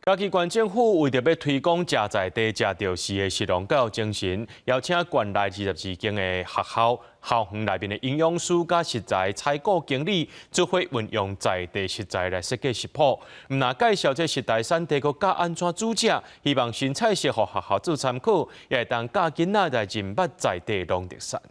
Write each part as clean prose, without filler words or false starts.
嘉义县政府为着要推广食在地、食到时的食农教育精神，邀请县内22间的学校、校园内面的营养师甲食材采购经理，做伙运用在地食材来设计食谱。唔但介绍这食材产地，佮教安怎煮食，希望新菜色互学校做参考，也会当教囡仔来认捌在地农特产。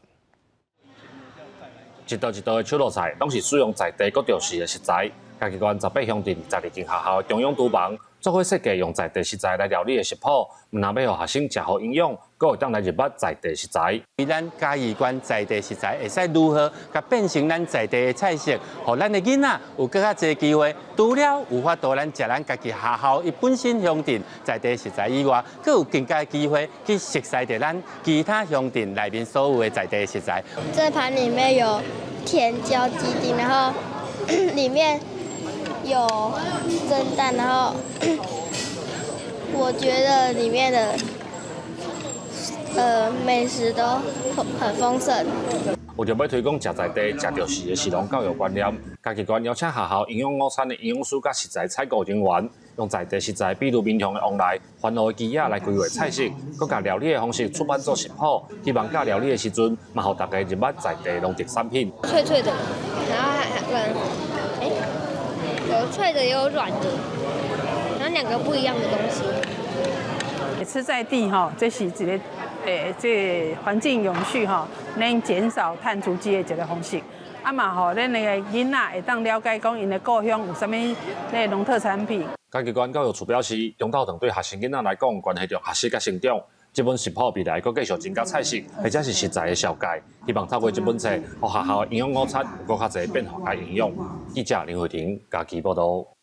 一道一道的手路菜，拢是使用在地各地市的食材。嘉义县18乡镇12间学校的中央厨房，做伙设计用在地食材来料理的食谱，唔但要互学生食好营养，佮会当来认捌在地食材。咱嘉义县在地食材会使如何，甲变成咱在地的菜色，互咱的囡仔有更加侪机会。除了有法度咱食咱家己学校伊本身乡镇在地食材以外，更有更加机会去熟悉着咱其他乡镇内面所有的在地食材。这盘里面有甜椒鸡丁，然后里面有蒸蛋，然后我觉得里面的美食都很丰盛。为着要推广食在地、食到时的食农教育观念，嘉义县邀请学校营养午餐的营养师甲食材采购人员，用在地食材，比如面向的往来、番路的枝仔来规划菜式，佮甲料理的方式出版做食谱，希望教料理的时阵，嘛互大家认捌在地农特产品。脆脆的，然后还有脆的也有软的，然后两个不一样的东西。吃在地哈，这是一个这环境永续哈，能减少碳足迹的一个方式。啊嘛吼，咱那个囡仔会当了解讲因的故乡有啥物那农特产品。嘉义县教育处表示，中道堂对学生囡仔来讲，关系着学习甲成长。这本食谱未来佫继续增加菜式，或者是食材的紹介，希望透过这本册，予學校的營養午餐有佫較濟變化甲營養。記者林慧婷，嘉義報道。